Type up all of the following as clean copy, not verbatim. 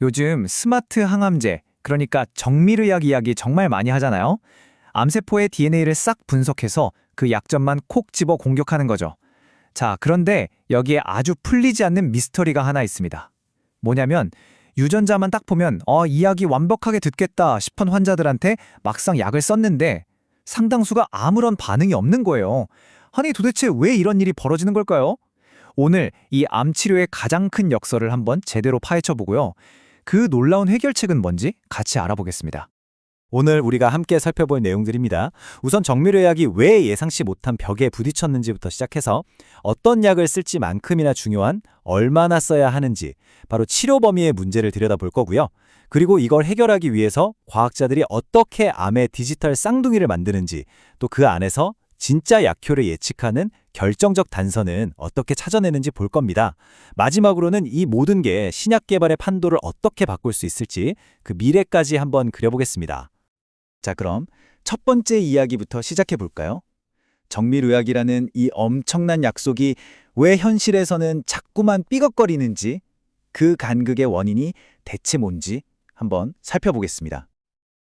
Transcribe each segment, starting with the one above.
요즘 스마트 항암제, 그러니까 정밀의학 이야기 정말 많이 하잖아요. 암세포의 DNA를 싹 분석해서 그 약점만 콕 집어 공격하는 거죠. 자, 그런데 여기에 아주 풀리지 않는 미스터리가 하나 있습니다. 뭐냐면 유전자만 딱 보면 이 약이 완벽하게 듣겠다 싶은 환자들한테 막상 약을 썼는데 상당수가 아무런 반응이 없는 거예요. 아니 도대체 왜 이런 일이 벌어지는 걸까요? 오늘 이 암 치료의 가장 큰 역설을 한번 제대로 파헤쳐 보고요. 그 놀라운 해결책은 뭔지 같이 알아보겠습니다. 오늘 우리가 함께 살펴볼 내용들입니다. 우선 정밀의학이 왜 예상치 못한 벽에 부딪혔는지부터 시작해서 어떤 약을 쓸지만큼이나 중요한 얼마나 써야 하는지 바로 치료 범위의 문제를 들여다볼 거고요. 그리고 이걸 해결하기 위해서 과학자들이 어떻게 암의 디지털 쌍둥이를 만드는지 또 그 안에서 진짜 약효를 예측하는 결정적 단서는 어떻게 찾아내는지 볼 겁니다. 마지막으로는 이 모든 게 신약 개발의 판도를 어떻게 바꿀 수 있을지 그 미래까지 한번 그려보겠습니다. 자, 그럼 첫 번째 이야기부터 시작해 볼까요? 정밀의학이라는 이 엄청난 약속이 왜 현실에서는 자꾸만 삐걱거리는지, 그 간극의 원인이 대체 뭔지 한번 살펴보겠습니다.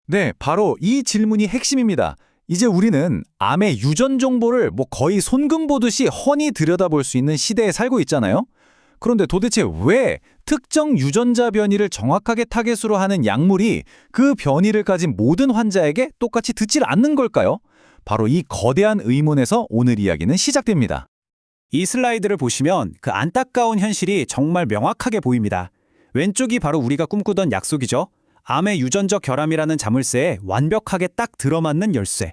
네, 바로 이 질문이 핵심입니다. 이제 우리는 암의 유전 정보를 거의 손금 보듯이 훤히 들여다볼 수 있는 시대에 살고 있잖아요. 그런데 도대체 왜 특정 유전자 변이를 정확하게 타겟으로 하는 약물이 그 변이를 가진 모든 환자에게 똑같이 듣질 않는 걸까요? 바로 이 거대한 의문에서 오늘 이야기는 시작됩니다. 이 슬라이드를 보시면 그 안타까운 현실이 정말 명확하게 보입니다. 왼쪽이 바로 우리가 꿈꾸던 약속이죠. 암의 유전적 결함이라는 자물쇠에 완벽하게 딱 들어맞는 열쇠.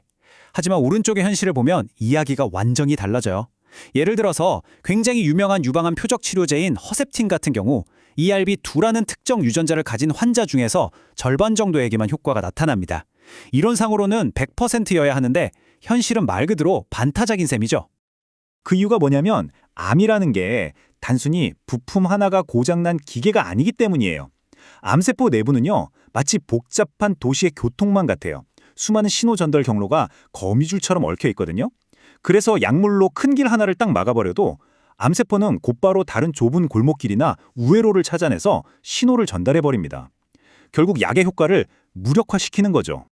하지만 오른쪽의 현실을 보면 이야기가 완전히 달라져요. 예를 들어서 굉장히 유명한 유방암 표적 치료제인 허셉틴 같은 경우 ERB2라는 특정 유전자를 가진 환자 중에서 절반 정도에게만 효과가 나타납니다. 이론상으로는 100%여야 하는데 현실은 말 그대로 반타작인 셈이죠. 그 이유가 뭐냐면 암이라는 게 단순히 부품 하나가 고장난 기계가 아니기 때문이에요. 암세포 내부는요, 마치 복잡한 도시의 교통망 같아요. 수많은 신호 전달 경로가 거미줄처럼 얽혀 있거든요. 그래서 약물로 큰 길 하나를 딱 막아버려도 암세포는 곧바로 다른 좁은 골목길이나 우회로를 찾아내서 신호를 전달해버립니다. 결국 약의 효과를 무력화시키는 거죠.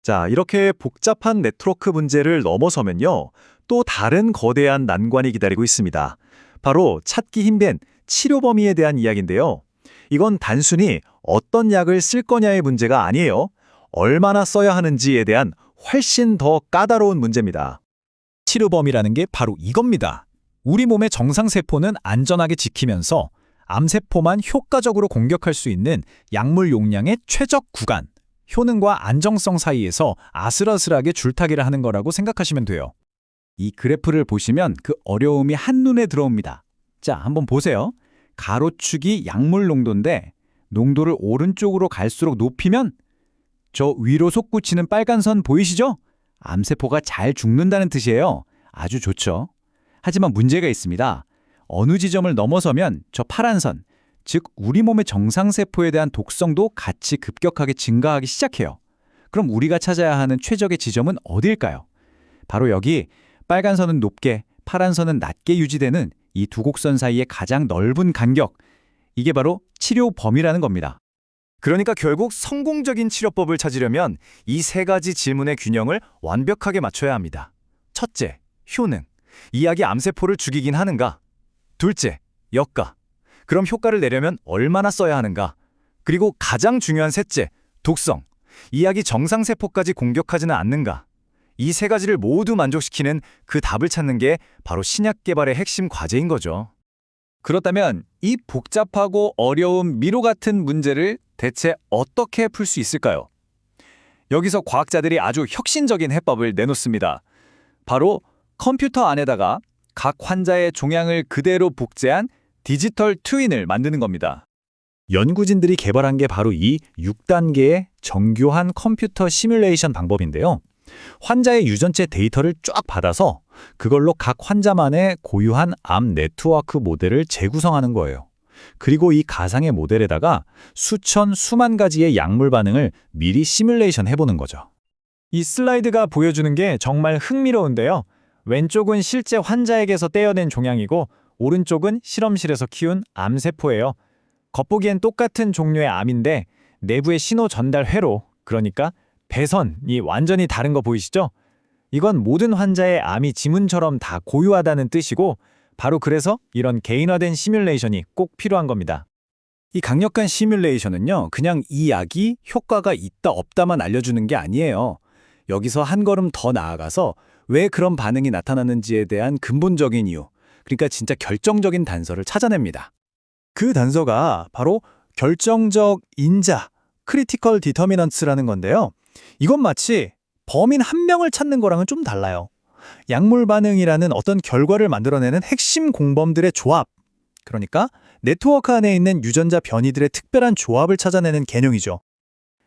자, 이렇게 복잡한 네트워크 문제를 넘어서면요, 또 다른 거대한 난관이 기다리고 있습니다. 바로 찾기 힘든 치료 범위에 대한 이야기인데요. 이건 단순히 어떤 약을 쓸 거냐의 문제가 아니에요. 얼마나 써야 하는지에 대한 훨씬 더 까다로운 문제입니다. 치료 범위라는 게 바로 이겁니다. 우리 몸의 정상세포는 안전하게 지키면서 암세포만 효과적으로 공격할 수 있는 약물 용량의 최적 구간, 효능과 안정성 사이에서 아슬아슬하게 줄타기를 하는 거라고 생각하시면 돼요. 이 그래프를 보시면 그 어려움이 한눈에 들어옵니다. 자, 한번 보세요. 가로축이 약물 농도인데 농도를 오른쪽으로 갈수록 높이면 저 위로 솟구치는 빨간 선 보이시죠? 암세포가 잘 죽는다는 뜻이에요. 아주 좋죠. 하지만 문제가 있습니다. 어느 지점을 넘어서면 저 파란 선, 즉 우리 몸의 정상세포에 대한 독성도 같이 급격하게 증가하기 시작해요. 그럼 우리가 찾아야 하는 최적의 지점은 어디일까요? 바로 여기 빨간 선은 높게, 파란 선은 낮게 유지되는 이 두 곡선 사이의 가장 넓은 간격, 이게 바로 치료 범위라는 겁니다. 그러니까 결국 성공적인 치료법을 찾으려면 이 세 가지 질문의 균형을 완벽하게 맞춰야 합니다. 첫째, 효능. 이 약이 암세포를 죽이긴 하는가? 둘째, 역가. 그럼 효과를 내려면 얼마나 써야 하는가? 그리고 가장 중요한 셋째, 독성. 이 약이 정상세포까지 공격하지는 않는가? 이 세 가지를 모두 만족시키는 그 답을 찾는 게 바로 신약 개발의 핵심 과제인 거죠. 그렇다면 이 복잡하고 어려운 미로 같은 문제를 대체 어떻게 풀 수 있을까요? 여기서 과학자들이 아주 혁신적인 해법을 내놓습니다. 바로 컴퓨터 안에다가 각 환자의 종양을 그대로 복제한 디지털 트윈을 만드는 겁니다. 연구진들이 개발한 게 바로 이 6단계의 정교한 컴퓨터 시뮬레이션 방법인데요. 환자의 유전체 데이터를 쫙 받아서 그걸로 각 환자만의 고유한 암 네트워크 모델을 재구성하는 거예요. 그리고 이 가상의 모델에다가 수천, 수만 가지의 약물 반응을 미리 시뮬레이션 해보는 거죠. 이 슬라이드가 보여주는 게 정말 흥미로운데요. 왼쪽은 실제 환자에게서 떼어낸 종양이고 오른쪽은 실험실에서 키운 암세포예요. 겉보기엔 똑같은 종류의 암인데 내부의 신호 전달 회로, 그러니까 배선이 완전히 다른 거 보이시죠? 이건 모든 환자의 암이 지문처럼 다 고유하다는 뜻이고 바로 그래서 이런 개인화된 시뮬레이션이 꼭 필요한 겁니다. 이 강력한 시뮬레이션은요, 그냥 이 약이 효과가 있다 없다만 알려주는 게 아니에요. 여기서 한 걸음 더 나아가서 왜 그런 반응이 나타나는지에 대한 근본적인 이유, 그러니까 진짜 결정적인 단서를 찾아냅니다. 그 단서가 바로 결정적 인자, 크리티컬 디터미넌츠라는 건데요. 이건 마치 범인 한 명을 찾는 거랑은 좀 달라요. 약물 반응이라는 어떤 결과를 만들어내는 핵심 공범들의 조합, 그러니까 네트워크 안에 있는 유전자 변이들의 특별한 조합을 찾아내는 개념이죠.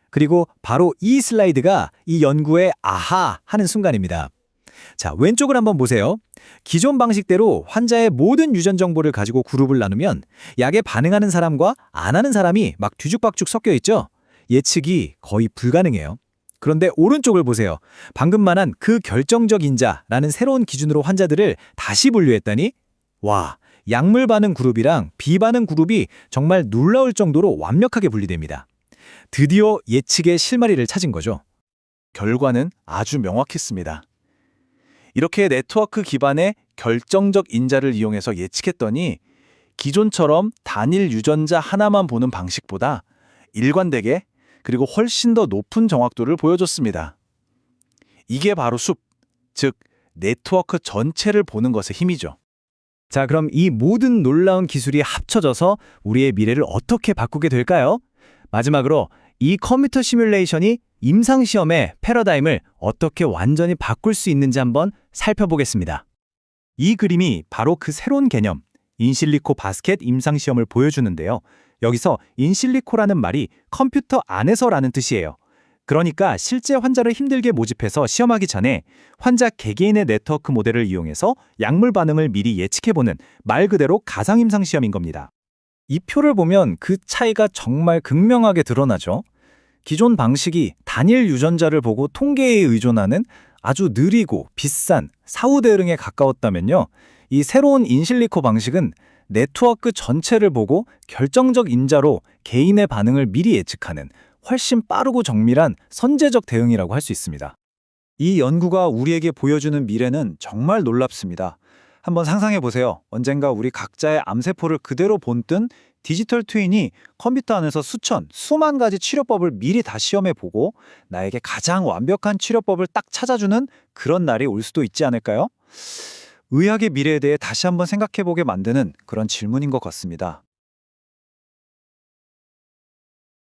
그리고 바로 이 슬라이드가 이 연구의 아하 하는 순간입니다. 자, 왼쪽을 한번 보세요. 기존 방식대로 환자의 모든 유전 정보를 가지고 그룹을 나누면 약에 반응하는 사람과 안 하는 사람이 막 뒤죽박죽 섞여 있죠. 예측이 거의 불가능해요. 그런데 오른쪽을 보세요. 방금 말한 그 결정적 인자라는 새로운 기준으로 환자들을 다시 분류했다니 와, 약물 반응 그룹이랑 비반응 그룹이 정말 놀라울 정도로 완벽하게 분리됩니다. 드디어 예측의 실마리를 찾은 거죠. 결과는 아주 명확했습니다. 이렇게 네트워크 기반의 결정적 인자를 이용해서 예측했더니 기존처럼 단일 유전자 하나만 보는 방식보다 일관되게 그리고 훨씬 더 높은 정확도를 보여줬습니다. 이게 바로 숲, 즉 네트워크 전체를 보는 것의 힘이죠. 자, 그럼 이 모든 놀라운 기술이 합쳐져서 우리의 미래를 어떻게 바꾸게 될까요? 마지막으로 이 컴퓨터 시뮬레이션이 임상시험의 패러다임을 어떻게 완전히 바꿀 수 있는지 한번 살펴보겠습니다. 이 그림이 바로 그 새로운 개념, 인실리코 바스켓 임상시험을 보여주는데요. 여기서 인실리코라는 말이 컴퓨터 안에서라는 뜻이에요. 그러니까 실제 환자를 힘들게 모집해서 시험하기 전에 환자 개개인의 네트워크 모델을 이용해서 약물 반응을 미리 예측해보는 말 그대로 가상 임상시험인 겁니다. 이 표를 보면 그 차이가 정말 극명하게 드러나죠. 기존 방식이 단일 유전자를 보고 통계에 의존하는 아주 느리고 비싼 사후 대응에 가까웠다면요. 이 새로운 인실리코 방식은 네트워크 전체를 보고 결정적 인자로 개인의 반응을 미리 예측하는 훨씬 빠르고 정밀한 선제적 대응이라고 할 수 있습니다. 이 연구가 우리에게 보여주는 미래는 정말 놀랍습니다. 한번 상상해 보세요. 언젠가 우리 각자의 암세포를 그대로 본뜬 디지털 트윈이 컴퓨터 안에서 수만 가지 치료법을 미리 다 시험해 보고 나에게 가장 완벽한 치료법을 딱 찾아주는 그런 날이 올 수도 있지 않을까요? 의학의 미래에 대해 다시 한번 생각해 보게 만드는 그런 질문인 것 같습니다.